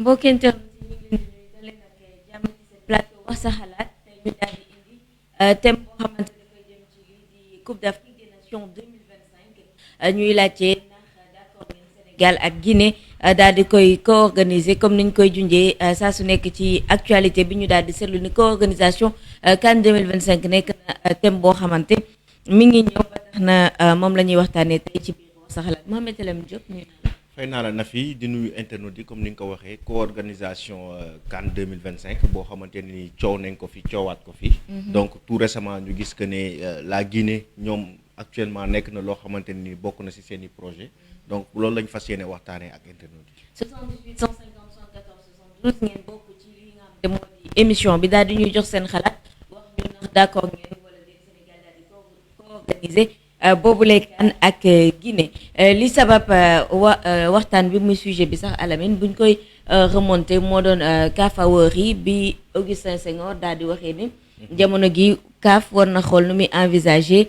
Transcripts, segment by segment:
mbokki internet yi ñu ngi leen di nuyu da leen ak jàmm ci seen plateau wax sa xalaat tey ñu daal di indi thème boo xamante ne dafay jëm ci lii di Coupe d'Afrique des Nations 2025 ñuy laajte ndax d'accord ngeen Sénégal ak Guinée daal di koy co-organiser comme niñ koy junjee saa su nekk ci actualité bi ñu daal di seetlu ni co-organisation CAN 2025 nekk na thème boo xamante mi ngi ñëw ba tax na moom la ñuy waxtaanee tey ci biir wax sa xalaat Mohamed Lam Diop ñu fay naa la Nafi di nuyu internautes yi comme ni nga ko waxee co-organisation CAN 2025 boo xamante ni coow nañ ko fi coowaat ko fi. Donc tout récemment ñu gis que ne la Guinée ñoom actuellement nekk na loo xamante ni bokk na ci seen i projet donc loolu lañ fas yéene waxtaanee ak internautes yi. 78 150 74 72 ngeen bokk ci li nga xam ne moo di émission bi daal di ñuy jox seen xalaat wax ñu ndax d'accord ngeen wala déet Sénégal daal di co-organiser boobule CAN ak Guinée li sabab waxtaan bi muy sujet bi sax Alamine buñ koy remonté moo doon CAF Awards yi bi Augustin Senghor daal di waxee ni jamono gi CAF war na xool nu muy envisager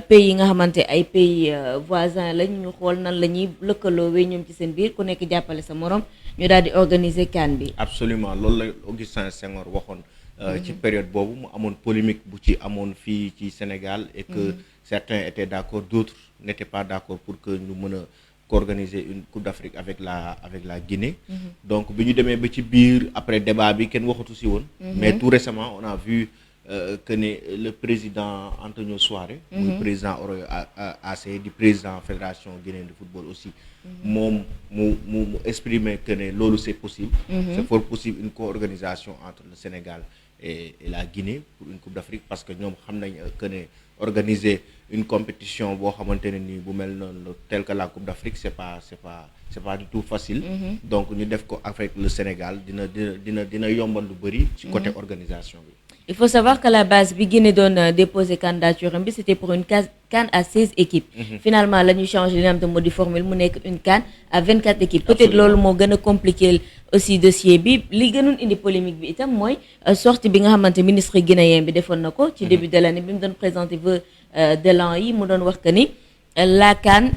pays yi nga xamante ay pays voisins lañ ñu xool nan la ñuy lëkkaloowee ñoom ci seen biir ku nekk jàppale sa morom ñu daal di organiser CAN bi. Absolument loolu la Augustin Senghor waxoon. ci période boobu mu amoon polémique bu ci amoon fii ci Sénégal et que certains étaient d'accord d'autres n'étaient pas d'accord pour que ñu mën a organiser une Coupe d'Afrique avec la Guinée. Donc bi ñu demee ba ci biir après débat bi kenn waxatu si woon. Mais tout récemment on a vu que ne le président Antonio Suaré muy président AC di président fédération guinéenne de football aussi moom mu exprimer que ne loolu c'est possible. C'est fort possible une co-organisation entre le Sénégal et la Guinée pour une Coupe d'Afrique parce que ñoom xam nañ que ne organiser une compétition boo xamante ne nii bu mel noonu tel que la Coupe d'Afrique c'est pas du tout facile. Donc ñu def ko avec le Sénégal dina yombal lu bari ci côté organisation bi. Il faut savoir que la base bi Guinée doon déposer candidature bi c'était pour une CAN à 16 équipes. Finalement la ñu changé li nga xam te moo di formule mu nekk une CAN à 24 équipes. Peut-être loolu moo gën a compliqué aussi dossier bi li gënoon indi polémique bi itam mooy sortie bi nga xamante ministre guinéen bi defoon na ko ci début de l'année bi mu doon présenter vœux de l'an yi mu doon wax que ni la CAN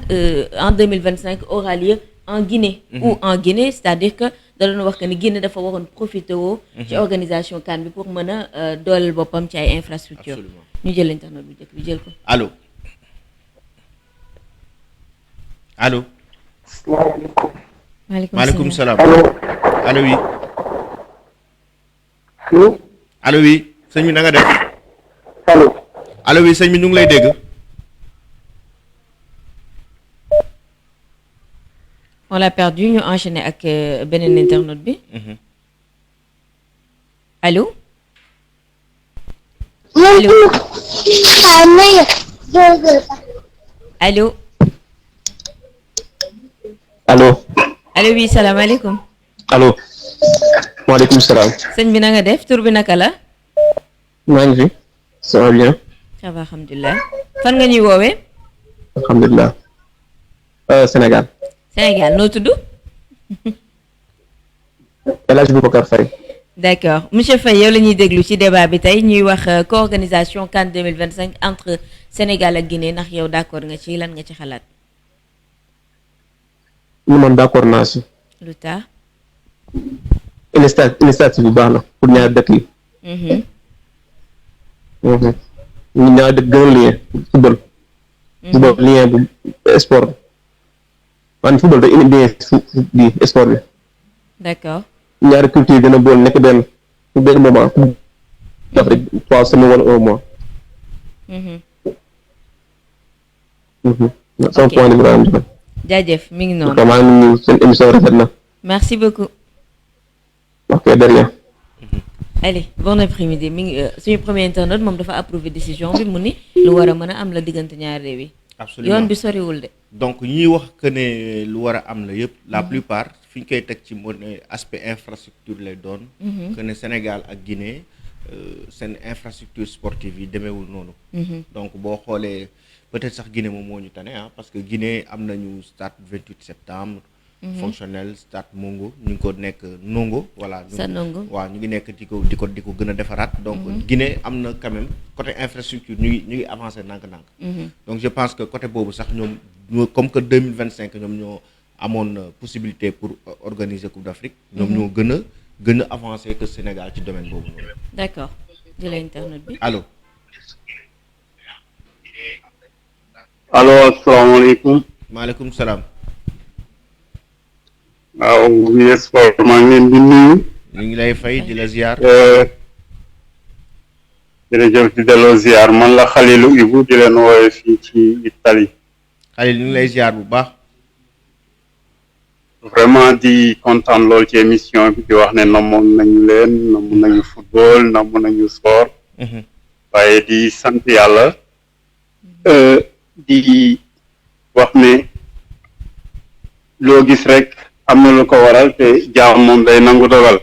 en 2025 aura lieu en Guinée ou en Guinée, c'est-à-dire que da doon wax que ni Guinée dafa waroon profité woo ci organisation CAN bi pour mën a dooleel boppam ci ay infrastructure ñu jël internet bi jëkk bi jël ko allo allo salaamaaleykum. maaleykum salaam allo. allo oui allo. allo oui sëñ bi na nga def allo. allo oui sëñ bi ñu ngi lay dégg. on l'a perdu ñu enchaîner ak beneen internaute bi allo allo allo allo. allo oui salaamaaleykum allo. waaleykum salaam. sëñ bi na nga def tur bi naka la. maa ngi fi. ça va bien. ça va alhamdulilah. fan nga ñuy woowee. alhamdulilah. Sénégal. Sénégal noo tudd. El Hadj Boubacar Faye. D'accord monsieur Faye yow la ñuy déglu ci débat bi tey ñuy wax co-organisation CAN 2025 entre Sénégal ak Guinée ndax yow d'accord nga ci lan nga ci xalaat. ñu man d'accord naa si. lu tax. initiative bu baax la pour ñaari dëkk yi. ñu ñaari dëkk gën a lien football. football lien bu sport. man football da indi bien bi sport bi. D'accord. ñaari culture gën a bool nekk benn pour benn moment d'Afrique 3 semaines wala 1 mois. sama point de vue am joxe. jaajëf mi ngi noonu. maa ngi nuyu seen émission rafet na. merci beaucoup. ok derrière. allez bon après-midi mi ngi suñu premier internaute moom dafa approuvé décision bi mu ni lu war a mën a am la diggante ñaari réew yi. Absolument yoon bi soriwul de. donc ñuy wax que ne lu war a am la yëpp la plupart fi ñu koy teg ci mo aspect infrastructure lay doon. que ne Sénégal ak Guinée seen infrastructure sportive yi demeewul noonu. Donc boo xoolee peut-être sax Guinée moom moo ñu tane parce que Guinée am nañu stade 28 septembre. fonctionnel stade Mongo ñu ngi ko nekk Nongo voilà. Nongo waaw ñu ngi nekk di ko gën a defaraat. donc Guinée am na quand même côté infrastructure ñu ngi avancé ndànk-ndànk. Donc je pense que côté boobu sax ñoom comme que 2025 ñoom ñoo amoon possibilité pour organiser Coupe d'Afrique ñoom ñoo gën a avancé que Sénégal ci domaine boobu noonu. d'accord jëlee internet bi. allo. allo asalaamaaleykum. maaleykum salaam. waaw oui sport maa ngi leen di nuyu. ñu ngi lay fay di la ziar. jërëjëf di delloo ziar man la Khalilou Ibou di leen wooye fii ci Italie. Khalil ñu ngi lay ziar bu baax. vraiment di kontaan lool ci émission bi di wax ne namoon nañu leen namoon nañu football namoon nañu sport. waaye di sant yàlla. di wax ne loo gis rek am na lu ko waral te jaam moom day nangu dogal.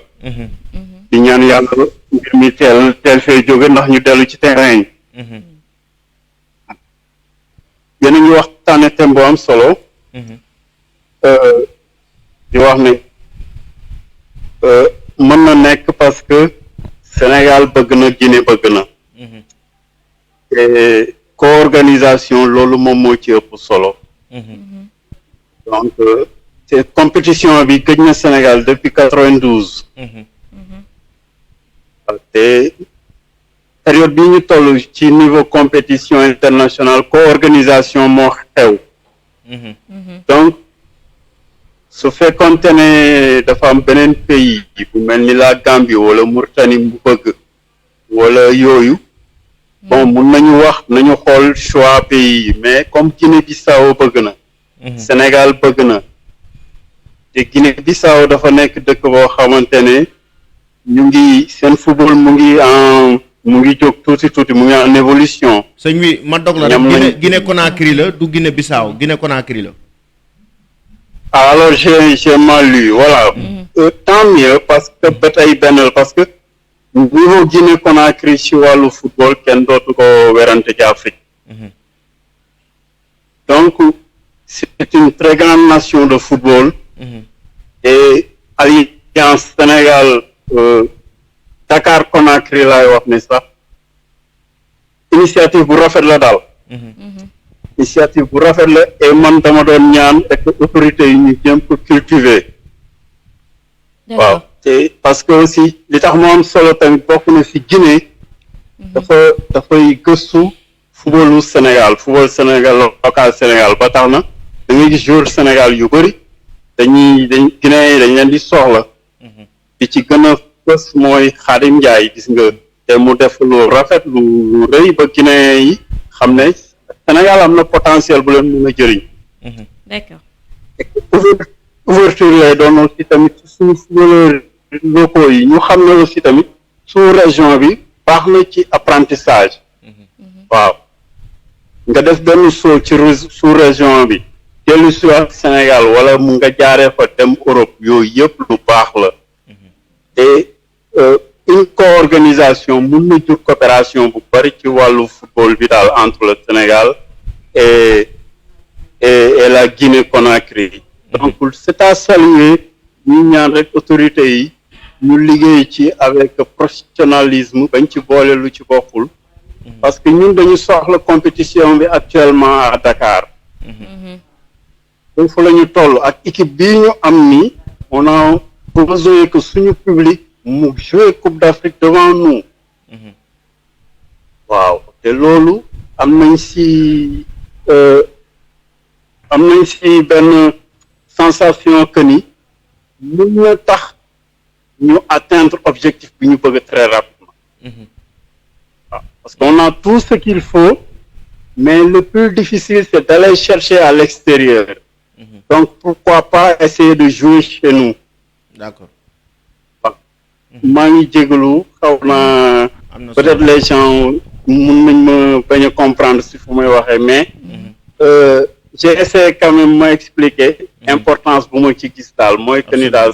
di ñaan yàlla mbir mi teel fee jóge ndax ñu dellu ci terrain yi. yéen a ngi waxtaane thème bu am solo. di wax ne mën na nekk parce que Sénégal bëgg na Guinée bëgg na. te co-organisation loolu moom moo ci ëpp solo. donc te compétition bi gëj na Sénégal depuis 92. te période bi ñu toll ci niveau compétition internationale co-organisation moo xew. donc su fekkoonte ne dafa am beneen pays bu mel ni la Gambie wala Mauritanie bu bëgg wala yooyu. bon mun nañu wax nañu xool choix pays yi mais comme Guinée-Bissau bëgg na. Sénégal bëgg na. te Guinée-Bissau dafa nekk dëkk boo xamante ne ñu ngi seen football mu ngi jóg tuuti mu ngi en évolution. sëñ bi ma dog la rek Guinée Conakry la du Guinée-Bissau Guinée Conakry la. alors j'ai mal lu voilà. tant mieux parce que ba tey benn la parce que. niveau Guinée Conakry ci wàllu football kenn dootu ko werante ci Afrique. donc c'est une très grande nation de football. et alliance Sénégal Dakar Conakry laay wax ne sax initiative bu rafet la daal. initiative bu rafet la et man dama doon ñaan ak autorités yi ñu jëm ko cultiver. waaw. parce que aussi li tax moo am solo tamit bokk na ci Guinée dafay gëstu footballu Sénégal local Sénégal ba tax na da ngay gis joueur Sénégal yu bëri Guinée dañ leen di soxla di ci gën a fës mooy Khadim Ndiaye gis nga te mu def lu rafet lu rëy ba Guinée yi xam ne Sénégal am na potentiel bu leen mën a jëriñ. d'accord. ouverture lay doon aussi tamit suñu footballeur locaux yi ñu xam ne aussi tamit sous région bi baax na ci apprentissage. waaw nga def benn saut ci sous région bi dellu si waat Sénégal wala mu nga jaaree fa dem Europe yooyu yëpp lu baax la. et une co-organisation mun na jur coopération bu bari ci wàllu football bi daal entre le Sénégal et la Guinée Conakry. donc c'est à saluer ñu ñaan rek autorités yi ñu liggéey ci avec professionnalisme bañ ci boole lu ci bokkul parce que ñun dañu soxla compétition bi actuellement à Dakar. foofu la ñu toll ak équipe bii ñu am ni on a besoin que suñu public mu jouer Coupe d'Afrique devant nous. waaw te loolu am nañ si benn sensation que ni mën na tax ñu atteindre objectif bi ñu bëgg très rapidement. waaw parce qu'on a tout ce qu'il faut mais le plus difficile c'est d'aller chercher à l'extérieur. donc pourquoi pas essayer de jouer chez nous. d'accord. waaw maa ngi jégalu xaw na peut-être les gens mun nañ ma bañ a comprendre si fu may waxee mais j'ai essayé quand même ma expliquer importance bu ma ci gis daal mooy que ni daal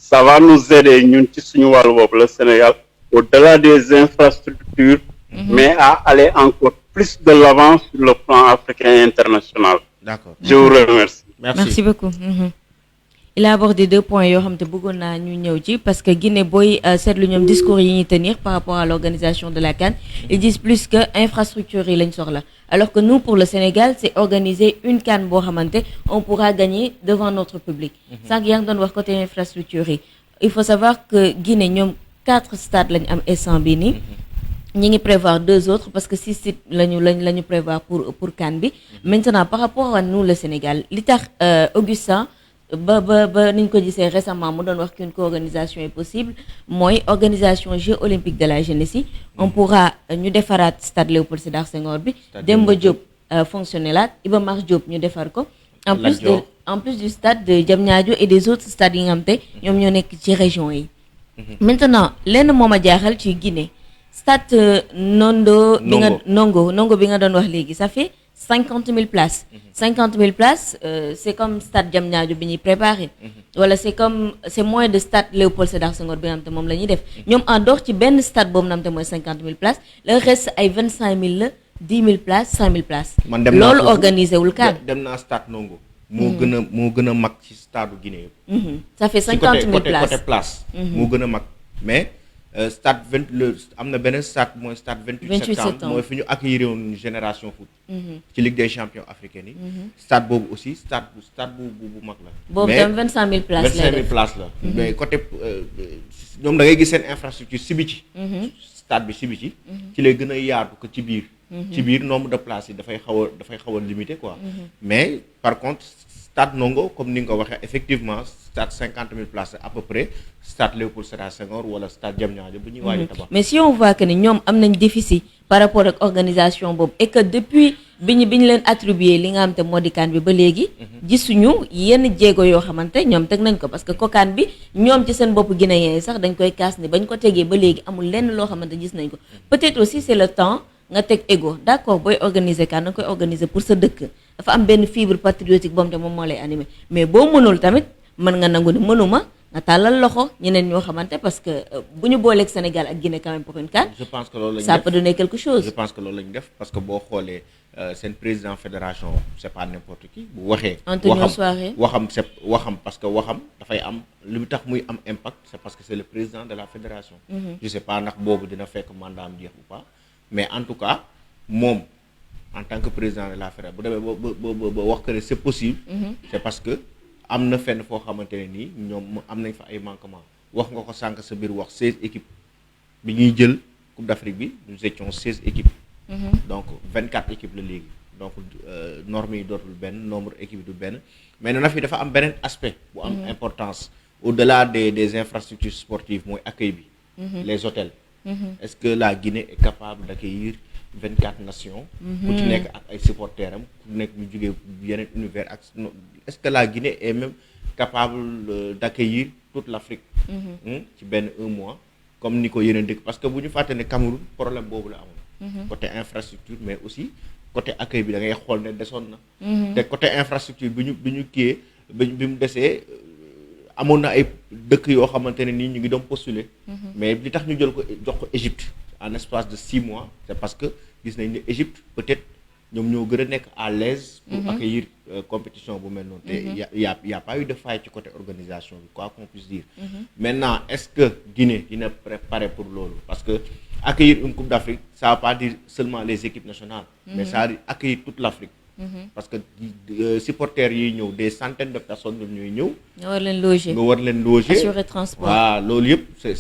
ça va nous aider ñun ci suñu wàllu bopp le Sénégal au-delà des infrastructures mais à aller encore plus de l'avant sur le plan africain et international. D'accord. Je vous remercie. Merci beaucoup. il a abordé 2 points yoo xam te bëggoon naa ñu ñëw ci parce que Guinée booy seetlu ñoom discours yi ñuy tenir par rapport à l'organisation de la CAN ils disent plus que infrastructure yi lañ soxla alors que nous pour le Sénégal c'est organiser une CAN boo xamante on pourra gagner devant notre public sànq yaa ngi doon wax côté infrastructure yi il faut savoir que Guinée ñoom 4 stades lañ am instant bi nii ñi ngi prévoir 2 autres parce que 6 sites lañu prévoir pour CAN bi maintenant par rapport à nous le Sénégal li tax Augustin ba niñ ko gisee récemment mu doon wax qu'une co-organisation est possible mooy organisation Jeux olympiques de la jeunesse yi on pourra ñu defaraat stade Léopold Sédar Senghor bi Demba Diop fonctionner laat Iba Mar Diop ñu defar ko en plus du stade de Diamniadio et des autres stades yi nga xam te ñoom ñoo nekk ci région yi maintenant lenn moo ma jaaxal ci Guinée stade Nongo bi nga doon wax léegi ça fait 50 000 places 50 000 places c'est comme stade Diamniadio bi ñuy préparé wala c'est moins de stade Léopold Sédar Senghor bi nga xam te moom la ñuy def ñoom en dehors ci benn stade boobu nga xam te mooy 50 000 places le reste ay 25 000 la 10 000 places 5 000 places loolu organisé wul CAN dem naa stade Nongo moo gën a mag ci stade Guinée yëpp ça fait 50 000 places côté place moo gën a mag mais stade am na beneen stade mooy stade 28 septembre mooy fi ñu accueillir woon génération foot ci Ligue des champions africaine yi stade boobu aussi stade bu mag la boobu tam 25 000 places 25 000 places la mais côté ñoom da ngay gis seen infrastructure si biti stade bi si biti ci lay gën a yaatu que ci biir nombre de places yi dafay xaw a limité quoi mais par contre stade Nongo comme ni nga ko waxee effectivement stade 50 000 places à peu près stade Léopold Sédar Senghor wala stade Diamniadio bu ñuy waaj a tabax mais si on voit que ni ñoom am nañ déficit par rapport ak organisation boobu et que depuis bi ñu leen attribué li nga xam te moo di CAN bi ba léegi gisuñu yenn jéego yoo xamante ñoom teg nañ ko parce que CAN bi ñoom ci seen bopp guinéen yi sax dañ koy kaas ni bañ ko tegee ba léegi amul lenn loo xamante gis nañ ko peut-être aussi c'est le temps nga teg ego d'accord booy organiser CAN da nga koy organiser pour sa dëkk dafa am benn fibre patriotique boobu te moom moo lay animé mais boo mënul tamit mën nga nangu ni mënuma nga tàllal loxo ñeneen ñoo xamante parce que bu ñu booleeg Sénégal ak Guinée quand même pour une CAN je pense que loolu lañu ça peut donner quelque chose je pense que loolu lañu def parce que boo xoolee seen président fédération c'est pas n'importe qui bu waxee Antonio Soare waxam parce que waxam dafay am lu tax muy am impact c'est parce que c'est le président de la fédération je sais pas ndax boobu dina fekk mandat am jeex ou pas mais en tout cas moom en tant que président de la fédération bu demee ba wax que ne c'est possible c'est parce que am na fenn foo xamante ne nii ñoom am nañ fa ay manquements wax nga ko sànq sa biir wax 16 équipes bi ñuy jël Coupe d'Afrique bi nous étions 16 équipes donc 24 équipes la léegi donc normes yi dootul benn nombre équipes du benn mais noonu fi dafa am beneen aspect bu am importance au-delà des infrastructures sportives mooy accueil bi les hôtels est-ce que la Guinée est capable d'accueillir 24 nations ku ci nekk ak ay supporters am ku nekk ñu jógee yeneen univers ak est-ce que la Guinée est même capable d'accueillir toute l'Afrique ci benn 1 mois comme ni ko yeneen dëkk parce que bu ñu fàtte ne Cameroun problème boobu la amoon côté infrastructure mais aussi côté accueil bi da ngay xool ne desoon na te côté infrastructure bi ñu kiyee bi mu desee amoon na ay dëkk yoo xamante ne nii ñu ngi doon postuler mais li tax ñu jël ko jox ko Égypte en espace de 6 mois c'est parce que gis nañ ne Égypte peut-être ñoom ñoo gën a nekk à l'aise pour accueillir compétition bu mel noonu te y a pas eu de faille ci côté organisation bi quoi qu'on puisse dire maintenant est-ce que Guinée dina préparer pour loolu parce que accueillir une Coupe d'Afrique ça va pas dire seulement les équipes nationales mais ça veut dire accueillir toute l'Afrique parce que supporters yiy ñëw des centaines de personnes ñooy ñëw nga war leen loger assurer transport waaw loolu yëpp c'est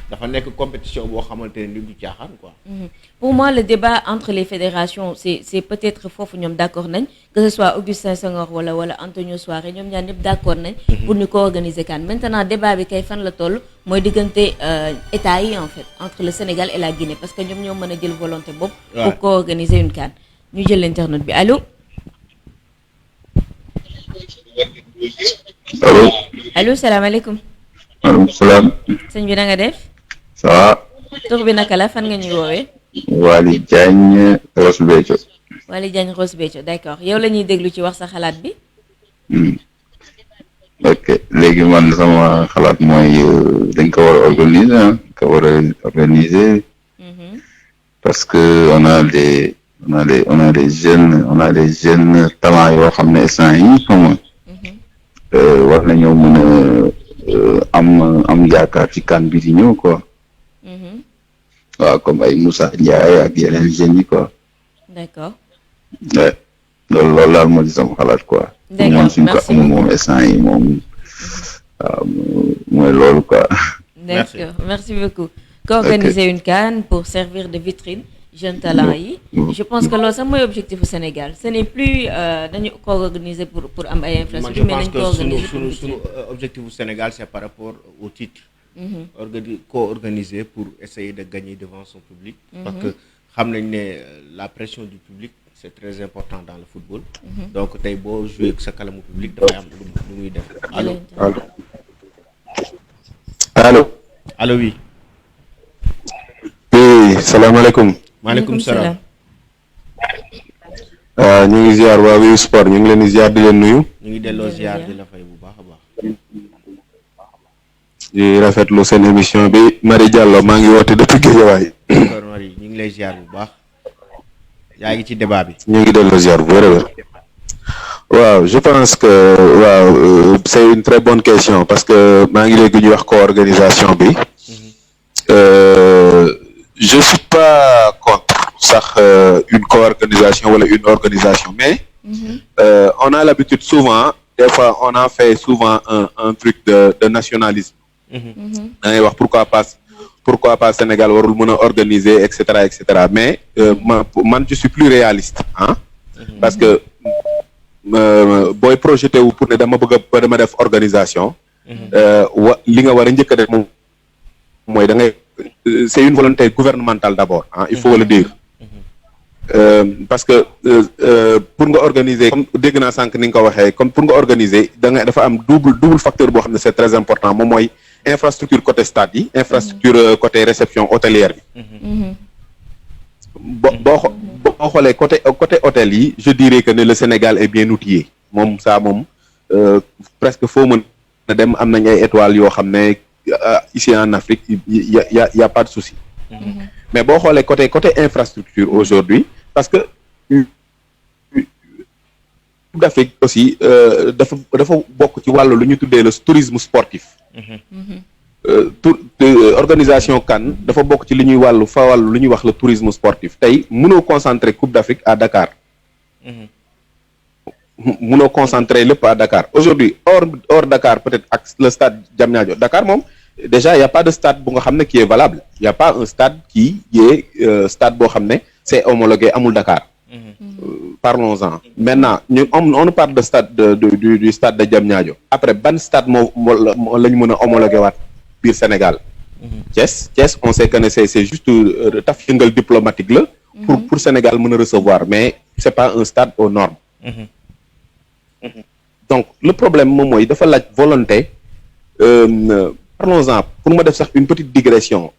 dafa nekk compétition boo xamante ne ni du caaxaan quoi pour moi le débat entre les fédérations c'est peut-être foofu ñoom d'accord nañ que ce soit Augustin Senghor wala Antonio Soare ñoom ñaar ñëpp d'accord nañ pour ñu ko organiser CAN maintenant débat bi kay fan la toll mooy diggante état yi en fait entre le Sénégal et la Guinée parce que ñoom ñoo mën a jël volonté boobu pour ko organiser une CAN ñu jël l'internet bi allo allo salaamaaleykum. maaleykum salaam. sëñ bi na nga def. ça va. tur bi naka la fan nga ñuy woowee. Waly Diagne Ross Béthio. Waly Diagne Ross Béthio d'accord yow la ñuy déglu ci wax sa xalaat bi. ok léegi man sama xalaat mooy dañ ko war a organiser parce que on a des jeunes talents yoo xam ne instant yi xam nga war nañoo mën a am yaakaar ci CAN bi di ñëw quoi. waaw comme ay Moussa Ndiaye ak yeneen jeunes yi quoi. D'accord. Ouais. loolu daal moo di sama xalaat quoi. D'accord, moom suñ ko merci amul beaucoup. moom instant yi moom waaw mooy loolu quoi. D'accord, merci beaucoup. Qu'organiser une CAN pour servir de vitrine jeunes talents yi. Je pense que loolu sax mooy objectif au Sénégal. Ce n'est plus dañu ko organiser pour am ay man je infrastructures mais pense dañ ko que organiser pour sunu vitrine. objectif au Sénégal c'est par rapport au titre. Co-organiser pour essayer de gagner devant son public. Parce que xam nañ ne la pression du public c'est très important dans le football. Donc tey boo jouer ak sa kalamu public dafay am lu muy def. allo allo oui. oui salaamaaleykum. maaleykum salaam. ñu ngi ziar waa Wii Sport ñu ngi leen di ziar di leen nuyu. ñu ngi delloo ziar di la fay bu baax a baax. di rafetlu seen émission bi Marie Diallo maa ngi woote depuis Guédiawaye. D'accord Marie ñu ngi lay ziar bu baax. yaa ngi ci débat bi. ñu ngi delloo ziar bu wér-wér. waaw je pense que waaw c'est une très bonne question parce que maa ngi léegi ñu wax co-organisation bi. Je suis pas contre sax une co-organisation wala une organisation mais on a l'habitude souvent des fois on en fait souvent un truc de nationalisme. da ngay wax pourquoi pas Sénégal warul mën a organiser et cetera mais man je suis plus réaliste ah. parce que booy projeté wu pour ne dama def organisation. li nga war a njëkk a def moom mooy da ngay c'est une volonté gouvernementale d'abord hein, il faut le dire. Parce que pour nga organiser comme dégg naa sànq ni nga ko waxee comme pour nga organiser dafa am double facteur boo xam ne c'est très important moom mooy infrastructure côté stade yi infrastructure côté réception hôtelière bi. boo xoolee côté hôtel yi je dirais que ne le Sénégal est bien outillé moom presque foo mën a dem am nañ ay étoiles yoo xam ne ici en Afrique y a pas de souci. Mais boo xoolee côté infrastructure aujourd'hui parce que Coupe d'Afrique aussi dafa bokk ci wàllu lu ñu tuddee le tourisme sportif. Organisation CAN dafa bokk ci li ñuy wàllu lu ñuy wax le tourisme sportif tey mënoo concentrer Coupe d'Afrique à Dakar. mënoo concentrer lépp à Dakar aujourd'hui hors Dakar peut-être ak le stade Diamniadio Dakar moom déjà y a pas de stade bu nga xam ne qui est valable y a pas un stade qui est stade boo xam ne c'est homologué amul Dakar. Parlons-en maintenant on nous parle de stade du stade de Diamniadio après ban stade moo la ñu mën a homologué waat biir Sénégal. Thiès on sait que ne c'est juste taf yëngal diplomatique la. pour Sénégal mën a recevoir mais c'est pas un stade aux normes. Donc le problème moom mooy dafa laaj volonté. Parlons-en pour ma def sax une petite digression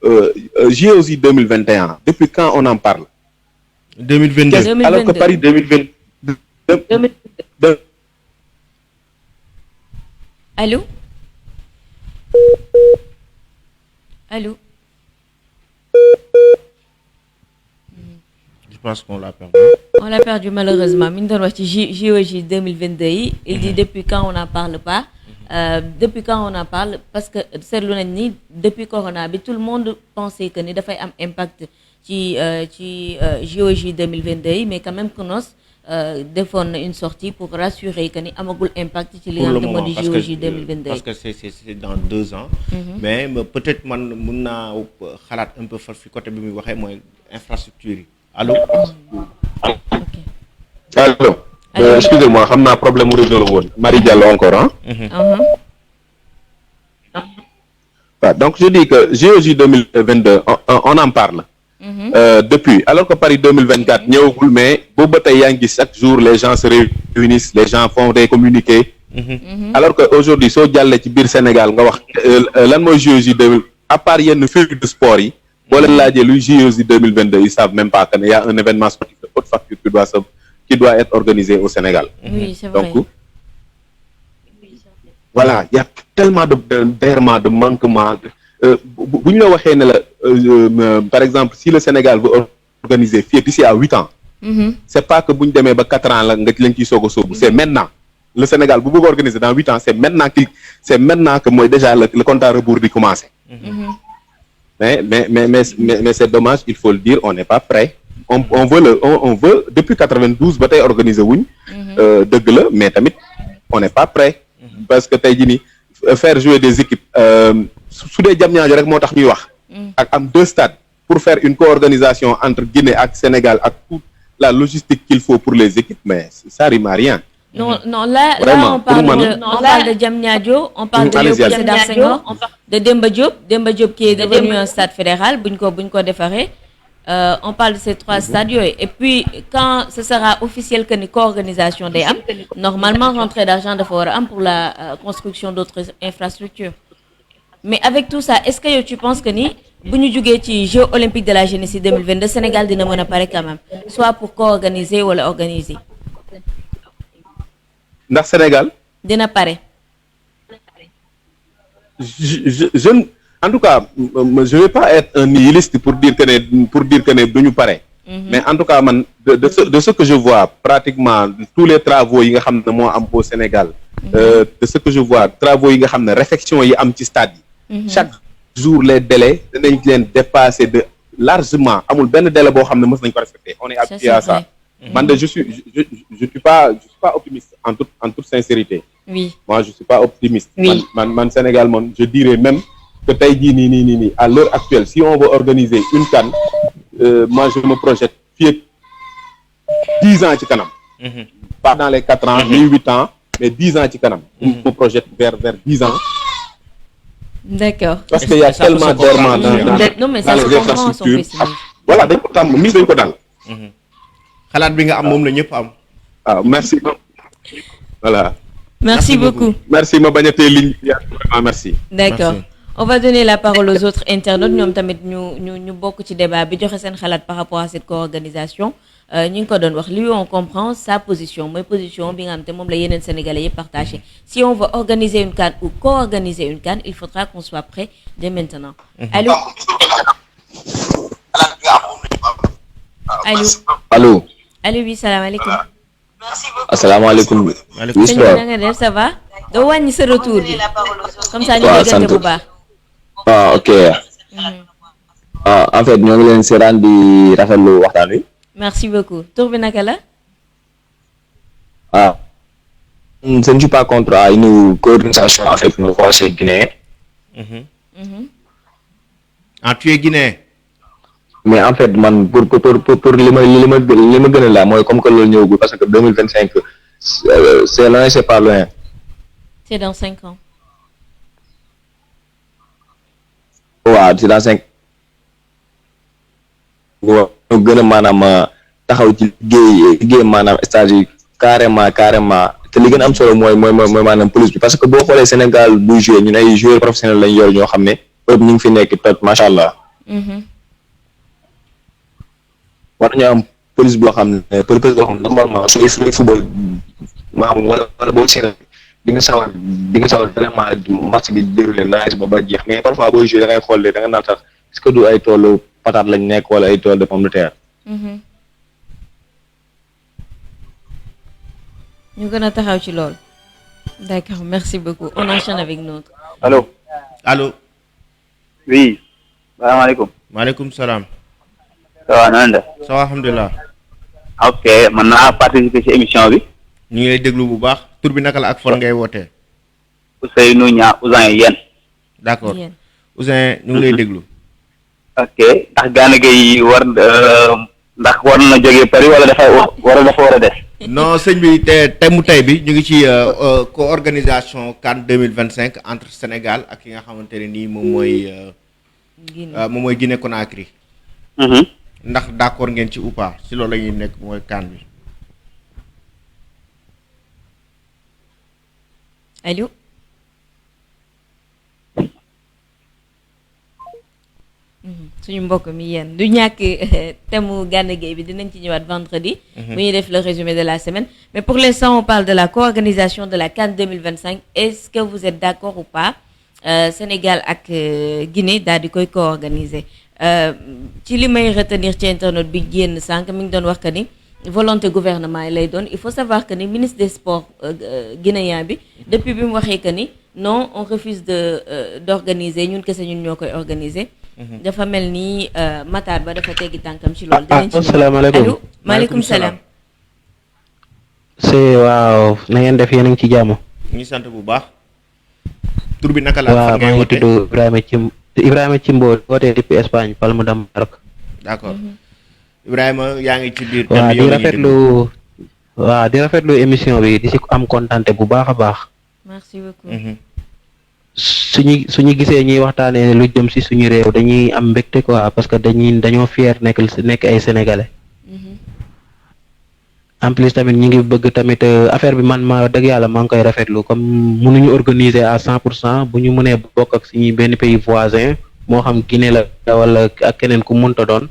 JOJ 2021 depuis quand on en parle. 2022 alors que Paris 2022. Allô? Allô? Je pense qu'on l'a perdu. On l'a perdu malheureusement. Mi ngi doon wax ci JOJ 2022 yi. Il dit depuis quand on n'en parle pas. Depuis quand on en parle parce que seetlu nañ ni depuis corona bi tout le monde pensait que ni dafay am impact ci JOJ 2022 yi mais quand même CNOS defoon na une sortie pour rassurer que ni amagul impact ci li nga xam ne moo di JOJ 2022 parce que c'est dans 2 ans. Mais peut-être man mun naa xalaat un peu fa fi côté bi muy waxee mooy infrastructure yi allô. ok Allô. Excusez-moi xam naa problème mu réseau la woon Marie Diallo encore hein. Voilà, donc je dis que JOJ 2022 on en parle. Depuis alors que Paris 2024 ñëwagul mais boobu ba tey yaa ngi gis chaque jour les gens se réunissent les gens font des communiqués. Alors que aujourd'hui soo jàllee ci biir Sénégal nga wax lan mooy JOJ 2000 à part yenn figures de sport yi boo leen laajee luy JOJ 2022 ils savent même pas que y a un événement sportif de haute facture qui doit être organisé au Sénégal. Oui, c'est vrai. Donc voilà il y a tellement d'errements de manquements bu ñu la waxee ne la par exemple si le Sénégal veut organiser fii d'ici à 8 ans. C'est pas que bu ñu demee ba 4 ans la nga lañ ciy soog a sóobu c'est maintenant. le Sénégal bu bëgg organiser dans 8 ans c'est maintenant que mooy déjà le compte à rebours di commencer. mais c'est dommage, il faut le dire, on n'est pas prêt. On veut depuis 92 ba tey organiser wuñ. dëgg la mais tamit on n'est pas prêt. parce que tey jii nii faire jouer des équipes su dee Diamniadio rek moo tax ñuy wax. ak am 2 stades pour faire une co-organisation entre Guinée ak Sénégal ak toute la logistique qu'il faut pour les équipes, mais ça rime à rien. Non, là Vraiment, on parle pour moi, on parle de Diamniadio, on parle de Léopold Sédar Senghor, de Demba Diop qui est devenu un stade fédéral, buñ ko defaree. On parle de ces 3 stades yooyu. Et puis quand ce sera officiel que ni co-organisation day am, normalement rentrée d'argent dafa war a am pour la construction d'autres infrastructures. Mais avec tout ça, est-ce que yow tu penses que ni bu ñu jógee ci Jeux olympiques de la jeunesse 2022 Sénégal dina mën a pare quand même, soit pour co-organiser wala organiser. ndax Sénégal dina pare. je en tout cas je vais pas être un nihiliste pour dire que ne duñu pare. mais en tout cas man de ce que je vois pratiquement tous les travaux yi nga xam ne moo am au Sénégal. de ce que je vois travaux yi nga xam ne réfection yi am ci stade yi. chaque jour les délais danañ leen dépasser de largement, amul benn délai boo xam ne mës nañ ko respecter. On est habitué à ça. Man de je suis pas optimiste en toute sincérité. Oui. Moi je suis pas optimiste. Oui. Man Sénégal man je dirais même que tey jii nii à l'heure actuelle si on veut organiser une CAN, moi je me projette fii ak 10 ans ci kanam. Pas dans les 4 ans, ni 8 ans, mais 10 ans ci kanam. Je me projette vers 10 ans. D'accord. Parce qu'il y a tellement d'errements Non mais ça se comprend son pessimisme. Voilà, dañ ko tàmm mis dañ ko dal. xalaat bi nga am moom la ñëpp am. Ah, merci. Voilà. Merci beaucoup. Merci ma bañ a tee ligne bi vraiment merci. D'accord. Merci. On va donner la parole aux autres internautes ñoom tamit ñu bokk ci débat bi joxe seen xalaat par rapport à cette co-organisation ñu ngi ko doon wax lui on comprend sa position mooy position bi nga xam te moom la yeneen sénégalais yëpp partagé. Si on veut organiser une CAN ou co-organiser une CAN, il faudra qu'on soit prêt dès maintenant. Allô. Allô. Allô oui, salaamaaleykum. asalaamaaleykum. Maaleykum sëñ bi na nga def ça va. doo wàññi sa retour bi comme ça ñu déggante bu baax. Ah ok. En fait ñoo ngi leen seetaan di rafetlu waxtaan wi. Merci beaucoup. Tur bi naka la. Je ne suis pas contre une coordination avec nos voisins guinéens. Ah, tu es guinéen. Mais en fait man pour li ma gën a la mooy comme que loolu ñëwagul parce que 2025 c'est loin, c'est pas loin. C'est dans 5 ans. waaw c'est dans 5. waaw ñu gën a maanaam taxaw ci liggéey maanaam stage yi carrément te li gën a am solo mooy maanaam police bi parce que boo xoolee Sénégal buy joué ñun ay joueurs professionnels lañ yor ñoo xam ne Europe ñu ngi fi nekk tot macha allah. war nañu am police boo xam ne normalement suy football maanaam wala boo séenee di nga sawar vraiment match bi déroulé nice ba jeex mais parfois booy joué da ngay xool da nga naan sax est-ce que du ay toolu patate lañ nekk wala ay tool de pomme de terre. ñu gën a taxaw ci lool. D'accord, merci beaucoup. On enchaîne avec notre. Allô. Allô. Oui. Salaamaaleykum. Maaleykum salaam. Ça va na nga def. Ça va alhamdulilah. Ok man naa participer ci émission bi. ñu ngi lay déglu bu baax tur bi naka la ak fan ngay wootee. Ousseynou Niang Ousin yéen. D'accord Yéen. Ouzin ñu ngi lay déglu. Ok ndax Gana Gueye ndax war na jógee Paris wala dafa war a des. Non sëñ bi thème tey bi ñu ngi ci co-organisation CAN 2025 entre Sénégal ak ki nga xamante ne nii moom mooy Guinée Conakry. Ndax d'accord ngeen ci ou pas si loolu la ñuy nekk mooy CAN bi. Allô. Suñu mbokk mi yéen du ñàkk thème Gana Gueye bi dinañ ci ñëwaat vendredi. bu ñuy def le résumé de la semaine. Mais pour l'instant on parle de la co-organisation de la CAN 2025. Est-ce que vous êtes d'accord ou pas Sénégal ak Guinée daal di koy co-organiser ci li may retenir ci internet bi génn sànq mi ngi doon wax que ni volonté gouvernement yi lay doon il faut savoir que ni ministre des sports guinéen bi depuis bi mu waxee que ni non on refuse d'organiser ñun kese ñun ñoo koy organiser. dafa mel ni Matar Ba dafa teggi tànkam ci loolu. dinañ ci asalaamaaleykum allo maaleykum salaam. c'est waaw na ngeen def yéen a ngi ci jàmm. ñu ngi sant bu baax. tur bi naka la. waaw maa ngi tudd Ibrahima Cimbo wootee depuis Espagne Palma de Mallorca. d'accord Ibrahima yaa ngi ci biir. waaw di rafetlu émission bi di si am kontante bu baax a baax. merci beaucoup. suñu gisee ñuy waxtaanee lu jëm si suñu réew dañuy am mbégte quoi parce que dañoo fier nekk ay sénégalais. en plus tamit ñu ngi bëgg tamit affaire bi man ma dëgg yàlla maa ngi koy rafetlu comme mënuñu organiser à 100% bu ñu mënee bokk ak suñuy benn pays voisin moo xam Guinée la wala ak keneen ku mënta doon.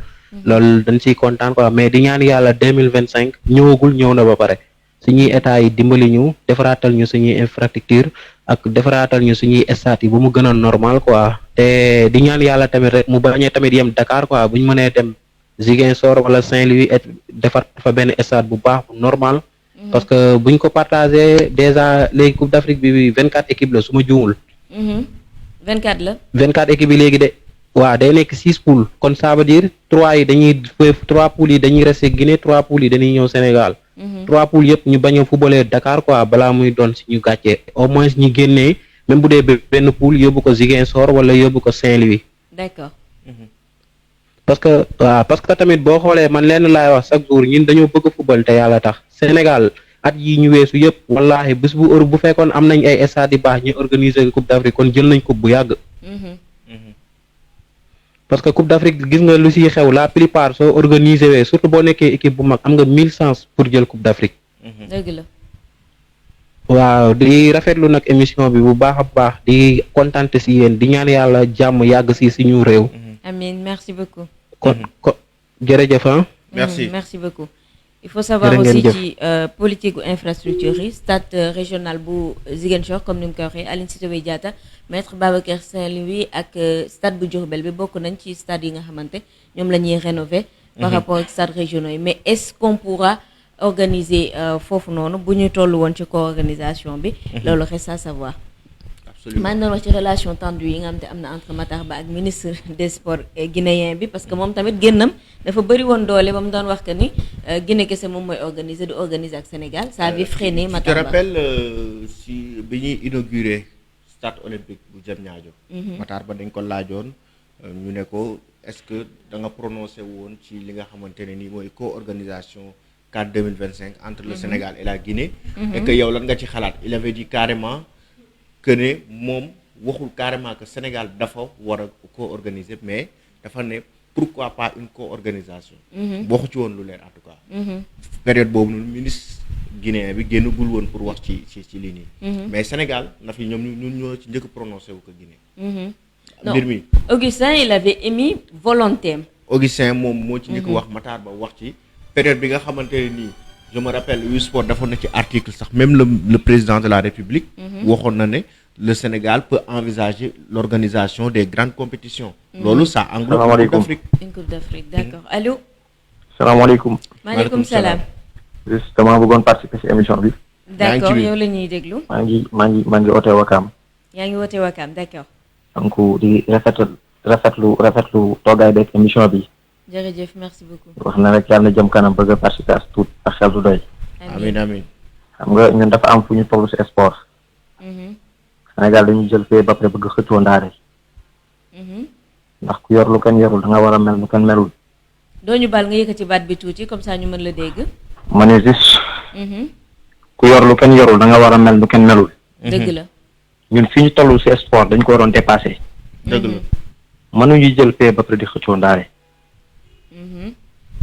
loolu dañ siy kontaan quoi mais di ñaan yàlla 2025 ñëwagul ñëw na ba pare suñuy état yi dimbali ñu defaraatal ñu suñuy infrastructure ak defaraatal ñu suñuy stade yi bu mu gën a normal quoi te di ñaan yàlla tamit rek mu bañee tamit yem Dakar quoi bu ñu mënee dem Ziguinchor wala Saint-Louis defar fa benn stade bu baax bu normal. parce que buñ ko partagé déjà léegi Coupe d'Afrique bi 24 équipes la su ma juumul. 24 la. 24 équipes yi léegi de. waaw day nekk 6 poules kon ça veut dire 3 poules yi dañuy resté Guinée 3 poules yi dañuy ñëw Sénégal. 3 poules yëpp ñu bañ a footballé Dakar quoi balaa muy doon si ñu gàccee au moins ñu génnee même bu dee benn poule yóbbu ko Ziguinchor wala yóbbu ko Saint-Louis. d'accord. parce que tamit boo xoolee man lenn laay wax chaque jour ñun dañoo bëgg football te yàlla tax Sénégal at yi ñu weesu yëpp wallaahi bés bu Europe bu fekkoon am nañ ay stades yu baax ñu organiser Coupe d'Afrique kon jël nañ coupe bu yàgg. parce que Coupe d'Afrique gis nga lu siy xew la plupart soo organisé wee surtout boo nekkee équipe bu mag am nga 1000 chances pour jël Coupe d'Afrique. dëgg la. waaw di rafetlu nag émission bi bu baax a baax di kontante si yéen di ñaan yàlla jàmm yàgg si suñu réew. amiin merci beaucoup. kon jërëjëf ah. merci beaucoup. il faut savoir aussi ci politique gu infrastructure yi stade régional bu Ziguinchor comme ni mu koy waxee Aline Sitoé Diatta maître Babacar Saint-Louis ak stade bu Diourbel bi bokk nañ ci stade yi nga xamante ñoom la ñuy rénover par rapport ak stade régionaux yi mais est-ce qu'on pourra organiser foofu noonu bu ñu toll woon ci co-organisation bi. loolu reste à savoir. maa ngi doon wax ci relation tendue yi nga xam te am na entre Matar Ba ak ministre des sports guinéen bi parce que moom tamit génnam dafa bëri woon doole ba mu doon wax que ni Guinée kese moom mooy organiser du organiser ak Sénégal ça avait freiné Matar Ba. je te rappelle si bi ñuy inauguré stade olympique bu Diamniadio. Matar Ba dañ ko laajoon ñu ne ko est-ce que da nga prononcé woon ci li nga xamante ne nii mooy co-organisation CAN 2025 entre le Sénégal et la Guinée. et que yow lan nga ci xalaat il avait dit carrément. que ne moom waxul carrément que Sénégal dafa war a co-organiser mais dafa ne pourquoi pas une co-organisation. waxu ci woon lu leer en tout cas. période boobu noonu ministre guinéen bi génnagul woon pour wax ci lii nii. mais Sénégal na fi ñoom ñun ñoo ci njëkk prononcé wu ko Guinée. mbir mi Augustin il avait émis volonté. Augustin moom moo ci njëkk wax Matar Ba wax ci période bi nga xamante ne nii. je me rappelle Wii Sport defoon na ci article sax même le président de la République waxoon na ne le Sénégal peut envisager l'organisation des grandes compétitions. loolu ça englobe une Coupe d'Afrique. une Coupe d'Afrique d'accord allô. salaamaaleykum. maaleykum salaam. juste dama bëggoon participer ci émission bi. d'accord yow la ñuy déglu. maa ngi wootee Wakaam. yaa ngi wootee Wakaam d'accord. donc di rafetlu toogaay beeg émission bi. jërëjëf merci beaucoup. wax na rek yàlla na jëm kanam bëgg a participer as tuut ak xel du doy. amiin amiin. xam nga ñun dafa am fu ñu toll ci sport. Sénégal dañuy jël fee ba pare bëgg xëccoo ndaare. ndax ku yor lu kenn yorul da nga war a mel lu kenn melul. doo ñu baal nga yëkkati baat bi tuuti comme ça ñu mën la dégg. ma ne juste. ku yor lu kenn yorul da nga war a mel lu kenn melul. dëgg la. ñun fi ñu toll ci sport dañ ko waroon dépasser. dëgg la. mënuñu jël fee ba pare di xëccoo ndaare.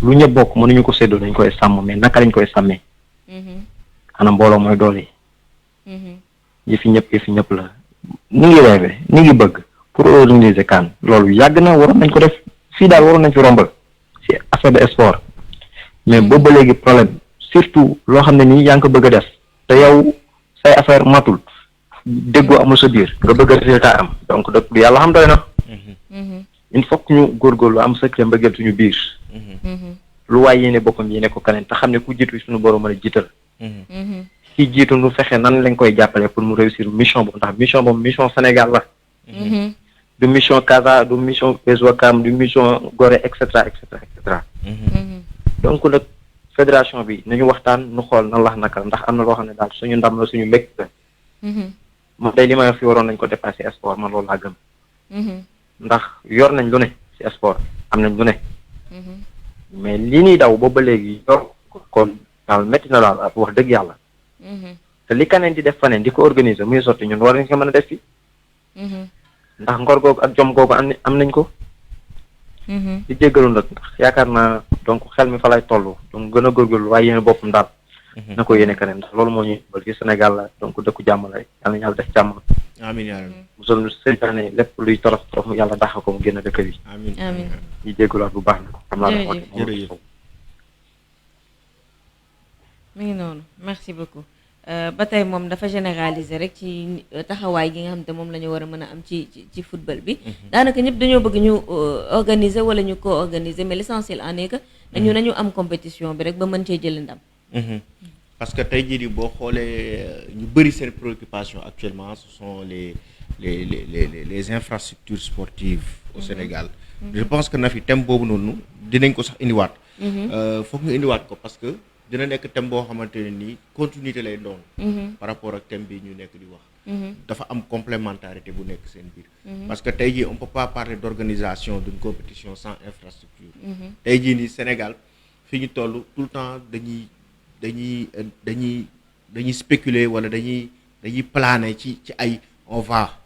lu ñëpp bokk mënuñu ko séddoo dañ koy sàmm mais naka lañ koy sàmmee. xanaa mbooloo mooy doole yi. yëfi ñëpp la. ni ngi rêvé ni ngi bëgg pour organiser CAN loolu yàgg na waroon nañ ko def fii daal waroon nañ fi rombal ci affaire de sport. mais boobu ba léegi problème surtout loo xam ne nii yaa ngi ko bëgg a def te yow say affaire matul déggoo amul sa biir nga bëgg a résultat am donc dëgg yàlla xam doy na. il faut que ñu góorgóorlu am secret mbëggeel suñu biir. lu waay yéene boppam yéene ko keneen te xam ne ku jiitu suñu borom mën a jiital ki jiitu nu fexe nan lañ koy jàppale pour mu réussir mission boobu ndax mission boobu mission Sénégal la du mission Casa du mission Ouakam du mission Gorée et cetera et cetera et cetera donc nag fédération bi nañu waxtaan nu xool nan la naka ndax am na loo xam ne daal suñu ndam la suñu mbég la man day li may fi waroon nañ ko dépassé sport man loolu laa gëm ndax yor nañ lu ne ci sport am nañ lu ne mais lii ñuy daw boobu ba léegi yor kon daal métti na daal wax dëgg yàlla te li kaneen di def faneen di ko organiser muy sotti ñun war nañ ko mën a def fi ndax ngor googu ak jom googu am nañ ko di jéggalu nag ndax yaakaar naa donc xel mi fa lay toll donc gën a góorgóorlu waaye yéene boppam daal na ko yéene kaneen ndax loolu moo ñuy bal fi Sénégal la donc dëkku jàmm la yàlla na yàlla def jàmm amiin yaa rabbi musal nu seytaane lépp luy torof torof yàlla daxa ko mu génn dëkk bi amiin ñu jéggalaat bu baax na xam naa jërëjëf mi ngi noonu merci beaucoup ba tey moom dafa généraliser rek ci taxawaay gi nga xam te moom la ñu war a mën a am ci football bi daanaka ñëpp dañoo bëgg ñu organiser wala ñu co-organiser mais l'essentiel en est que nañu am compétition bi rek ba mën cee jëli ndam parce que tey jii boo xoolee ñu bëri seen préoccupation actuellement ce sont les infrastructures sportives au Sénégal je pense que na fi thème boobu noonu dinañ ko sax indiwaat foog nga indiwaat ko parce que dina nekk thème boo xamante ne nii continuité lay doon par rapport ak thème bi ñu nekk di wax dafa am complémentarité bu nekk seen biir parce que tey jii on peut pas parler d'organisation d'une compétition sans infrastructure tey jii nii Sénégal fi ñu toll tout le temps dañuy spéculer wala dañuy planer ci ay on va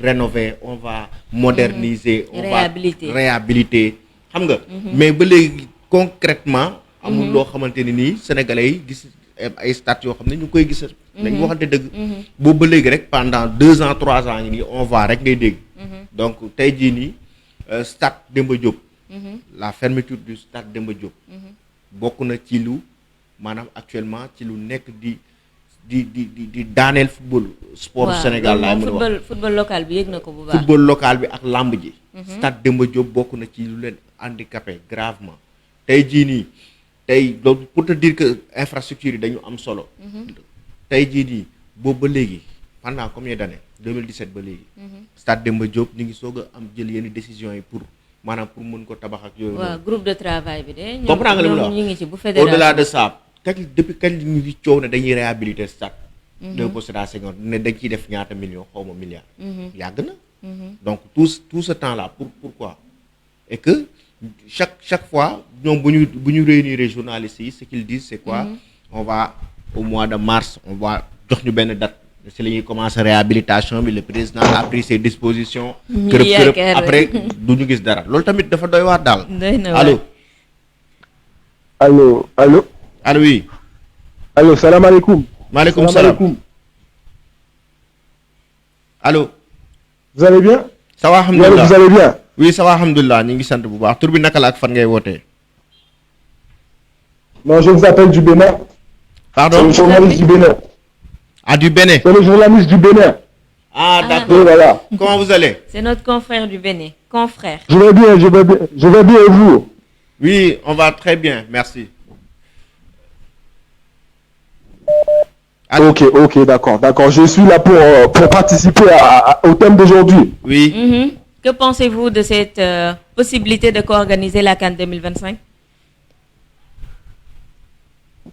rénover on va moderniser on va réhabiliter xam nga mais ba léegi concrètement amul loo xamante ne nii sénégalais yi gis ay stades yoo xam ne ñu ngi koy gis dañ waxante dëgg boobu ba léegi rek pendant 2 ans 3 ans yi nii on va rek ngay dégg donc tey jii nii stade Demba Diop la fermeture du stade Demba Diop bokk na ci lu maanaam actuellement ci lu nekk di daaneel football sport Sénégal laay mën a wax football local bi yëg na ko bu baax football local bi ak lamb ji stade Demba Diop bokk na ci lu leen handicapé gravement tey jii nii tey loolu pour te dire que infrastructure yi dañu am solo tey jii nii boobu ba léegi pendant combien d'années 2017 ba léegi stade Demba Diop ñu ngi soog a am jël yenn décisions yi pour maanaam pour mën ko tabax ak yooyu waaw groupe de travail bi de comprends nga li mu la wax ñu ngi ci bu fédération au-delà de ça depuis kañ ñu ngi coow ne dañuy réhabiliter stade Léopold Sédar Senghor ne dañ ciy def ñaata millions xaw ma milliards yàgg na donc tout ce temps là pourquoi et que chaque fois ñoom bu ñu réunir journalistes yi ce qu'ils disent c'est quoi on va au mois de mars on va jox ñu benn date si la ñuy commencer réhabilitation bi le président a pris ses dispositions kërëb après du ñu gis dara loolu tamit dafa doy waar daal allo oui allo salaamaaleykum maaleykum salaam allo vous allez bien ça va alhamdulilah vous allez bien oui ça va alhamdulilah ñu ngi sant bu baax tur bi naka la ak fan ngay wootee non je vous appelle du Bénin pardon c'est le journaliste du Bénin du Bénin c'est le journaliste du Bénin d'accord oui, voilà comment vous allez c'est notre confrère du Bénin confrère je vais bien et vous oui on va très bien merci ok d'accord je suis là pour participer au thème d'aujourd'hui oui que pensez-vous de cette possibilité de co-organiser la CAN 2025?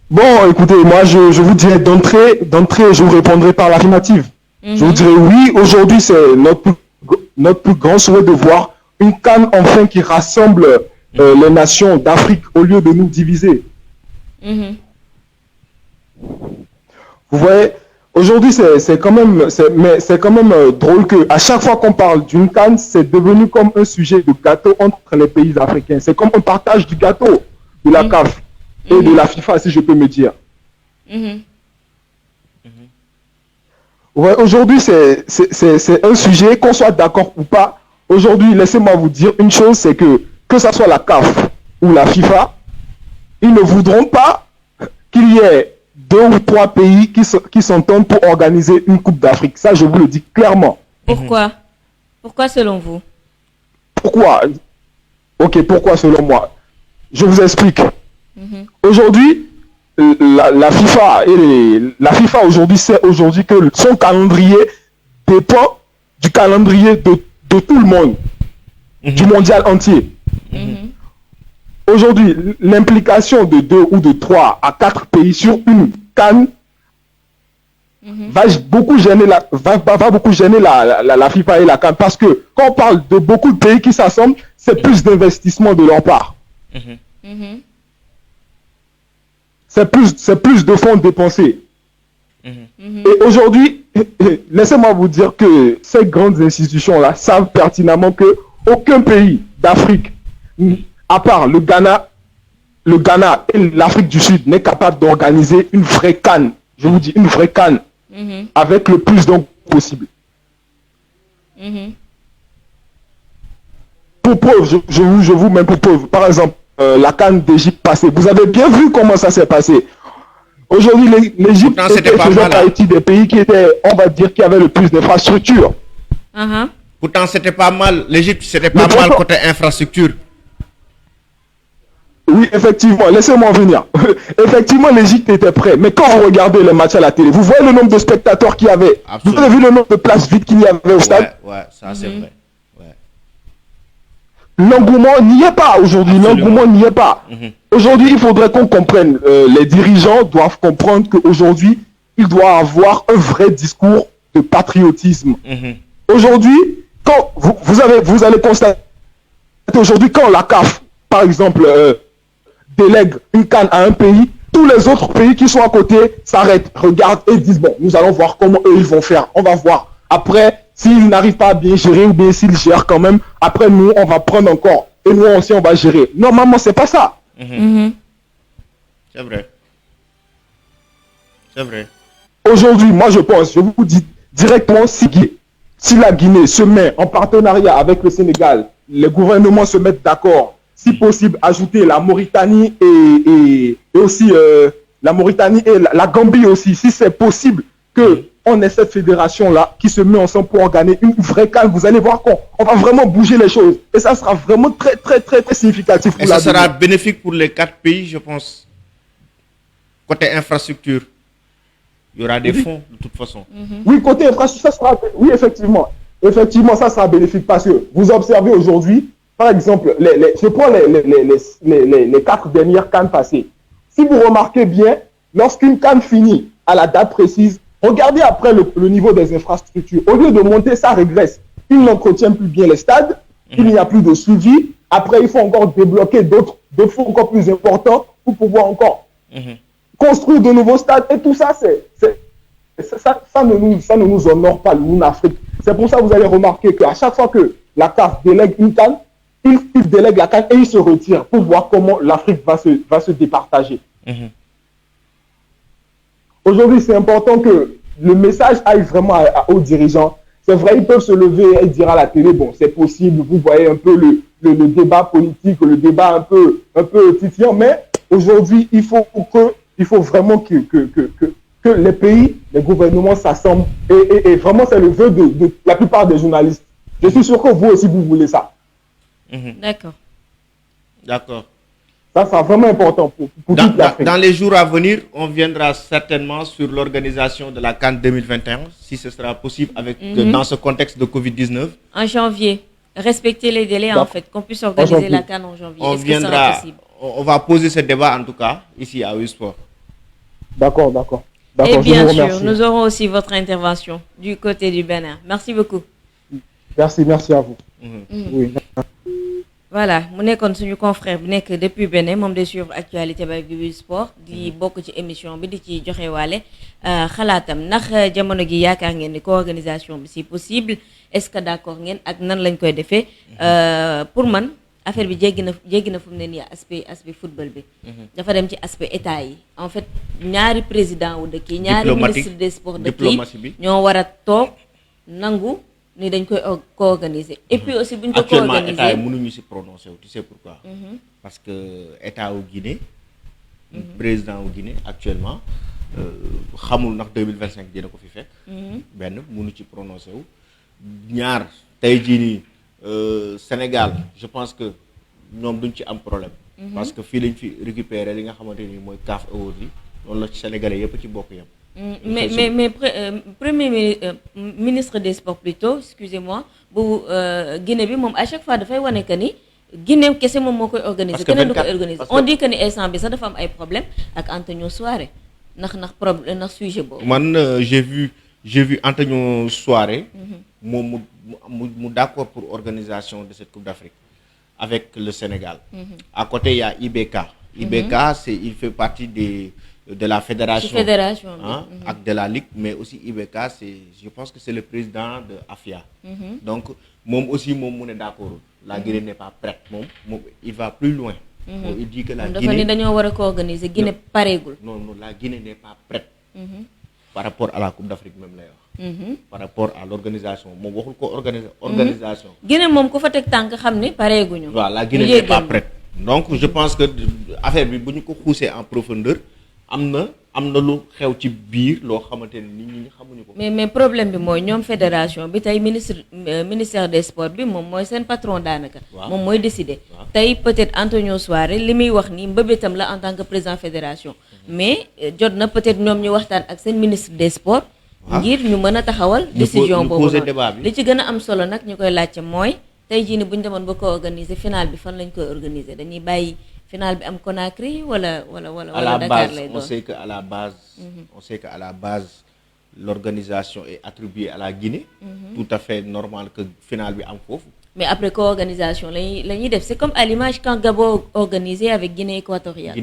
Bon, écoutez, moi je vous dirais d'entrée, je vous répondrai par l'affirmative. Je vous dirais oui, aujourd'hui c'est notre plus grand souhait de voir une CAN enfin qui rassemble les nations d'Afrique au lieu de nous diviser. Vous voyez, aujourd'hui c'est quand même drôle que à chaque fois qu'on parle d'une CAN, c'est devenu comme un sujet de gâteau entre les pays africains. C'est comme un partage du gâteau de la CAF et de la FIFA, si je peux me dire. Ouais, aujourd'hui c'est un sujet, qu'on soit d'accord ou pas. Aujourd'hui, laissez-moi vous dire une chose, c'est que ça soit la CAF ou la FIFA, ils ne voudront pas qu'il y ait 2 ou 3 pays qui s'entendent pour organiser une Coupe d'Afrique. Ça, je vous le dis clairement. Pourquoi selon vous? Pourquoi? Ok, pourquoi selon moi? Je vous explique. Aujourd'hui, la FIFA la FIFA aujourd'hui sait aujourd'hui que son calendrier dépend du calendrier de tout le monde, du mondial entier. Aujourd'hui, l'implication de 2 ou de 3 à 4 pays sur une CAN va beaucoup gêner va beaucoup gêner la FIFA et la CAN, parce que quand on parle de beaucoup de pays qui s'assemblent, c'est plus d'investissement de leur part. C'est plus de fonds dépensés. Et aujourd'hui, laissez-moi vous dire que ces grandes institutions-là savent pertinemment que aucun pays d'Afrique, à part le Ghana et l'Afrique du Sud, n'est capable d'organiser une vraie CAN. Je vous dis une vraie CAN avec le plus d'ongles possible. Pour preuve, je vous mets pour preuve. Par exemple, la CAN d'Égypte passée. Vous avez bien vu comment ça s'est passé. Aujourd'hui, l'Égypte faisait partie des pays qui étaient, on va dire, qui avaient le plus d'infrastructures. Pourtant, c'était pas mal. L'Égypte, c'était pas mal côté infrastructure. Oui, effectivement. Laissez-moi venir. Effectivement, l'Égypte était prêt. Mais quand vous regardez les matchs à la télé, vous voyez le nombre de spectateurs qu'il y avait. Absolument. Vous avez vu le nombre de places vides qu'il y avait au stade. Ouais, ça c'est vrai. L'engouement n'y est pas aujourd'hui. L'engouement n'y est pas. Aujourd'hui, il faudrait qu'on comprenne. Les dirigeants doivent comprendre qu'aujourd'hui, il doit avoir un vrai discours de patriotisme. Aujourd'hui, quand vous allez constater aujourd'hui, quand la CAF, par exemple, délègue une CAN à un pays, tous les autres pays qui sont à côté s'arrêtent, regardent et disent bon, nous allons voir comment eux ils vont faire. On va voir. Après, s'ils n'arrivent pas à bien gérer ou bien s'ils gèrent quand même, après nous, on va prendre encore. Et nous aussi, on va gérer. Normalement, c'est pas ça. C'est vrai. C'est vrai. Aujourd'hui, moi, je pense, je vous dis directement, si la Guinée se met en partenariat avec le Sénégal, les gouvernements se mettent d'accord, si possible, ajouter la Mauritanie et aussi la Mauritanie et la Gambie aussi, si c'est possible que on ait cette fédération-là qui se met ensemble pour organiser une vraie CAN, vous allez voir qu'on va vraiment bouger les choses. Et ça sera vraiment très, très, très, très significatif pour la Guinée. Et ça sera bénéfique pour les 4 pays, je pense. Côté infrastructure, il y aura des fonds de toute façon. Oui, côté infrastructure, ça sera... Oui, effectivement. Effectivement, ça sera bénéfique parce que vous observez aujourd'hui, par exemple, je prends les 4 dernières CAN passées. Si vous remarquez bien, lorsqu'une CAN finit à la date précise, regardez après le niveau des infrastructures. Au lieu de monter, ça régresse. Il n'entretient plus bien les stades, il n'y a plus de suivi. Après, il faut encore débloquer d'autres fonds encore plus importants pour pouvoir encore construire de nouveaux stades. Et tout ça, ça ne nous honore pas, nous, en Afrique. C'est pour ça que vous allez remarquer qu'à chaque fois que la CAF délègue une CAN, il délègue la CAN et il se retire pour voir comment l'Afrique va se départager. Aujourd'hui, c'est important que le message aille vraiment aux dirigeants. C'est vrai, ils peuvent se lever et dire à la télé, bon, c'est possible, vous voyez un peu le débat politique, le débat un peu titillant, mais aujourd'hui, il faut vraiment que les pays, les gouvernements s'assemblent et vraiment, c'est le vœu de la plupart des journalistes. Je suis sûr que vous aussi, vous voulez ça. D'accord. Ça sera vraiment important pour toute l'Afrique. Dans les jours à venir, on viendra certainement sur l'organisation de la CAN 2021, si ce sera possible dans ce contexte de Covid-19. En janvier. Respecter les délais, en fait, qu'on puisse organiser la CAN en janvier. On viendra, on va poser ce débat, en tout cas, ici à Usport. D'accord. Et bien sûr, nous aurons aussi votre intervention du côté du Bénin. Merci beaucoup. Merci à vous. Oui. Voilà mu nekkoon suñu confrère bi nekk depuis Bénin moom de suivre actualité ba bi sport di bokk ci émission bi di ci joxe waale xalaatam ndax jamono gi yaakaar ngeen ni co-organisation bi si possible est-ce que d'accord ngeen ak nan lañ koy defee pour man affaire bi jéggi na fu mu ne nii aspect football bi dafa dem ci aspect état yi en fait ñaari président wu dëkk yi ñaari ministre des sports dëkk yi ñoo war a toog nangu ni dañ koy co-organiser et puis aussi buñ ko co-organiser état yi mënuñu si prononcer tu sais pourquoi parce que état wu Guinée président wu Guinée actuellement xamul ndax 2025 dina ko fi fekk benn mënu ci prononcer wu ñaar tey jii nii Sénégal je pense que ñoom duñ ci am problème. parce que fii lañ fi récupérer li nga xamante ni mooy CAF Awards yi noonu la ci sénégalais yëpp ci bokk yam. Ministre des sports plutôt excusez-moi bu Guinée bi moom à chaque fois dafay wane que ni Guinée kese moom moo koy organiser. keneen du koy organiser on dit que ni instant bi sax dafa am ay problème ak Antonio Souaré ndax problème ndax sujet boobu. man j'ai vu Antonio Souaré. moom mu d'accord pour organisation de cette Coupe d'Afrique avec le Sénégal. À côté il y a IBK. IBK il fait partie de la fédération. Ak de la ligue, mais aussi IBK je pense que c'est le président de AFIA. Donc moom aussi moom mu ne d'accord la Guinée n'est pas prête moom il va plus loin. Il dit que la Guinée dafa ni dañoo war a ko organiser Guinée pareegul. non la Guinée n'est pas prête. Par rapport à la Coupe d'Afrique même lay wax. Par rapport à l'organisation moom waxul ko organisation. Guinée moom ku fa teg tànk xam ne pareeguñu. waaw la Guinée n'est pas prête. Donc je pense que affaire bi bu ñu ko xuusee en profondeur am na lu xew ci biir loo xamante ne nit ñi xamuñu ko. mais problème bi mooy ñoom fédération bi tey ministère des sports bi moom mooy seen patron daanaka. moom mooy décider. tey peut-être Antonio Souaré li muy wax nii mbëbëtam la en tant que président fédération. mais jot na peut-être ñoom ñu waxtaan ak seen ministre des sports. ngir ñu mën a taxawal. décision boobu noonu li ci gën a am solo nag ñu koy laajte mooy tey jii ni bu ñu demoon ba ko organiser final bi fan lañ koy organiser dañuy bàyyi. Final bi am Conakry wala Dakar lay doon. On sait que à la base l'organisation est attribuée à la Guinée. Tout à fait normal que final bi am foofu. Mais après co-organisation la ñuy def c'est comme à l'image quand Gabon organisé avec Guinée équatoriale.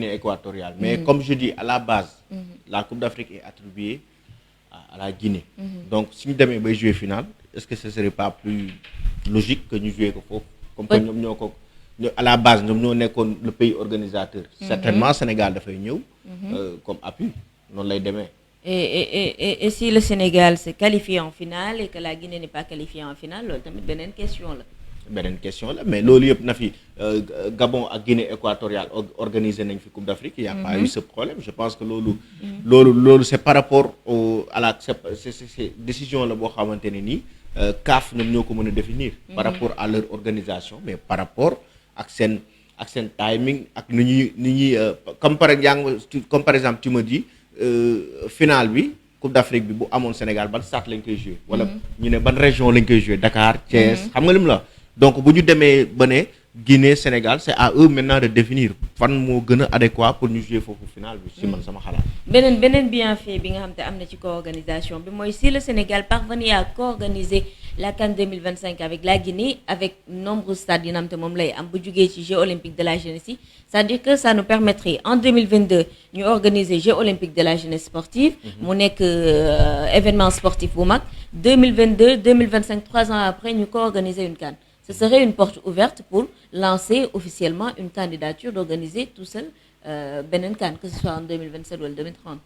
Mais comme je dis à la base. La Coupe d'Afrique est attribuée à la Guinée. Donc si ñu demee bay jouer final est-ce que ce serait pas plus logique que ñu jouer ko foofu. Comme que ñoom ñoo ko. À la base ñoom ñoo nekkoon le pays organisateur. Certainement Sénégal dafay ñëw. Comme appui noonu lay demee. Et si le Sénégal s'est qualifié en finale et que la Guinée n'est pas qualifiée en finale loolu tamit beneen question la. Mais loolu yëpp na fi Gabon ak Guinée équatoriale organisé nañ fi Coupe d'Afrique. Il y a pas eu ce problème je pense que loolu c'est par rapport à la c'est décision la boo xamante ne nii CAF ñoom ñoo ko mën a définir. Par rapport à leur organisation mais par rapport. ak seen timing ak ni ñuy comme par exemple tu me dis finale bi Coupe d'Afrique bi bu amoon Sénégal ban stade lañ koy jouer wala ñu ne ban région lañ koy jouer Dakar Thiès xam nga lim la donc bu ñu demee ba ne Guinée Sénégal c'est à eux maintenant de définir fan moo gën a adéquat pour ñu jouer foofu finale bi si man sama xalaat. beneen bienfait bi nga xam te am na ci co-organisation bi mooy si le Sénégal parvenait à co-organiser la CAN 2025 avec la Guinée avec nombreux stades yi nga xam te moom lay am bu jugee ci Jeux olympiques de la jeunesse yi c'est-à-dire que ça nous permettrait en 2022 ñu organiser Jeux olympiques de la jeunesse sportive. mu nekk événement sportif bu mag 2022 2025 3 ans après ñu co-organiser une CAN. Ce serait une porte ouverte pour lancer officiellement une candidature d'organiser tout seul beneen CAN que ce soit en 2027 wala 2030.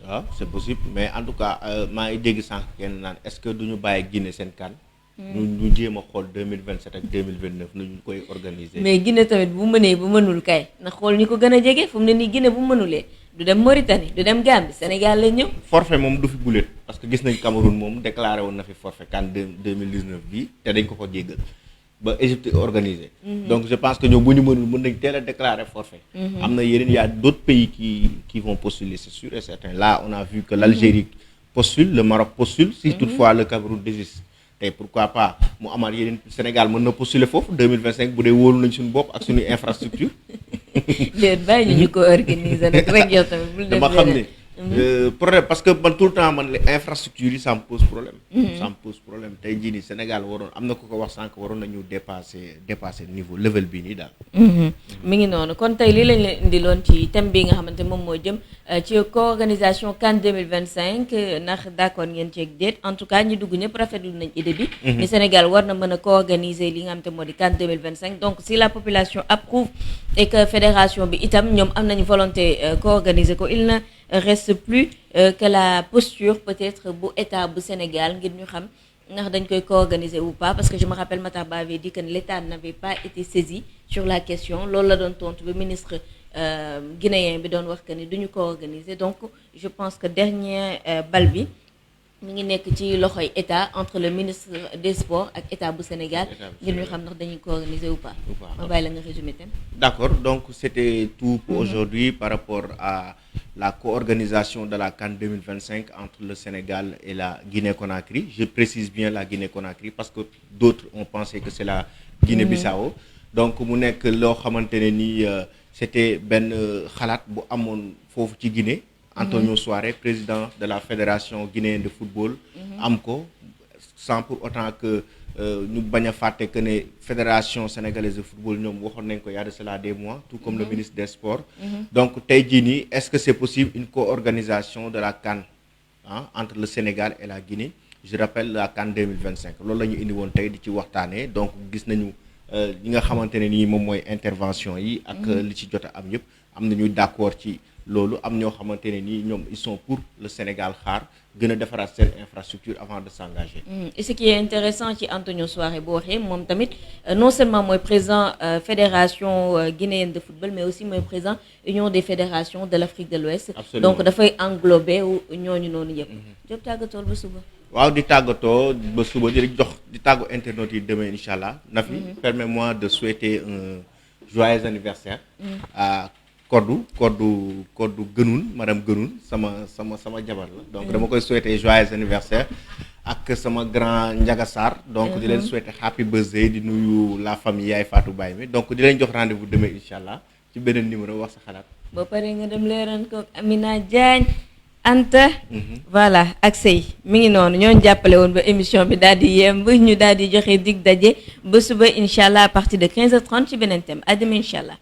waaw c'est possible mais en tout cas maa ngi dégg sànq kenn naan est-ce que duñu bàyyi Guinée seen CAN. ñu jéem a xool 2027 ak 2029 nu ñu koy organiser. mais Guinée tamit bu mënee bu mënul kay na xool ñu ko gën a jege fu mu ne nii Guinée bu mënulee du dem Mauritanie du dem Gambie Sénégal lay ñëw. forfait moom du fi gulet parce que gis nañ Cameroun moom déclaré woon na fi forfait CAN 2019 bii te dañ ko jéggal ba Égypte organisé. Donc je pense que ñoom bu ñu mënul mën nañ teel a déclarer forfait. am na yeneen y a d'autres pays qui vont postuler c'est sûr et certain là on a vu que l'Algérie postule le Maroc postule si toutefois le Cameroun désiste tey pourquoi pas mu amaat yeneen Sénégal mën na postuler foofu 2025 bu dee wóolu nañ suñu bopp ak suñu infrastructure. déet bàyyi ñu ko organiser nag rek yow tamit bul def dama xam ne problème parce que man tout le temps man les infrastructures yi ça me pose problème. ça me pose problème tey jii nii Sénégal waroon am na ku ko wax sànq waroon nañu dépasser niveau level bii nii daal. mi ngi noonu kon tey lii lañ leen indiloon ci thème bi nga xamante moom moo jëm ci co-organisation CAN 2025 ndax d'accord ngeen ceeg déet en tout cas ñi dugg ñëpp rafetlu nañ idée bi. ni Sénégal war na mën a co-organiser li nga xamante moo di CAN 2025 donc si la population approuve et que fédération bi itam ñoom am nañu volonté co-organiser ko il ne reste plus que la posture peut-être bu état bu Sénégal ngir ñu xam ndax dañ koy co-organiser ou pas parce que je me rappelle Matar Ba avait dit que l'État n'avait pas été saisi sur la question loolu la doon tontu ba ministre guinéen bi doon wax que ni duñu co-organiser donc je pense que dernier bal bi mi ngi nekk ci loxoy état entre le ministre des sports ak état bu Sénégal ngir ñu xam ndax dañuy ko organiser ou pas. ma bàyyi la nga résumé thème. D'accord, donc c'était tout pour aujourd'hui par rapport à la co-organisation de la CAN 2025 entre le Sénégal et la Guinée-Conakry. Je précise bien la Guinée-Conakry parce que d'autres ont pensé que c'est la Guinée-Bissau. Donc mu nekk loo xamante ne ni c'était benn xalaat bu amoon foofu ci Guinée. Antonio Suaré, président de la Fédération guinéenne de football, am ko sans pour autant que ñu bañ a fàtte que ne Fédération sénégalaise de football ñoom waxoon nañ ko y a de cela des mois, tout comme le ministre des Sports. Donc tey jii nii est-ce que c'est possible une co-organisation de la CAN entre le Sénégal et la Guinée? Je rappelle la CAN 2025 loolu la ñu indi woon tey di ci waxtaanee donc gis nañu li nga xamante ne nii moom mooy intervention yi ak li ci jot a am yëpp am nañu d'accord ci loolu am ñoo xamante ne nii ñoom ils sont pour le Sénégal xaar gën a defaraat seen infrastructure avant de s'engager. Et ce qui est intéressant ci Antonio Suaré boo waxee moom tamit non seulement mooy président fédération guinéenne de football mais aussi mooy président union des fédérations de l'Afrique de l'Ouest. Absolument. Donc dafay englober ñooñu noonu yëpp. Diop tàggatool ba suba. waaw di tàggatoo ba suba di tàggu internautes yi demain incha allah. Nafi permets-moi de souhaiter un joyeux anniversaire à Koddu Gënun madame Gënun sama jabar la donc dama koy souhaiter joyeux anniversaire ak sama grand Ndiaga Sarr donc di leen souhaiter happy birthday di nuyu la famille Yaay Fatou Baye mi donc di leen jox rendez-vous demain incha allah ci beneen numéro wax sa xalaat. ba pare nga dem leeral ko Amina Diagne Anta. Voilà ak sëy mi ngi noonu ñooñu jàppale woon ba émission bi daal di yemb ñu daal di joxe dig daje ba suba incha allah à partir de 15h30 ci beneen thème à demain incha allah.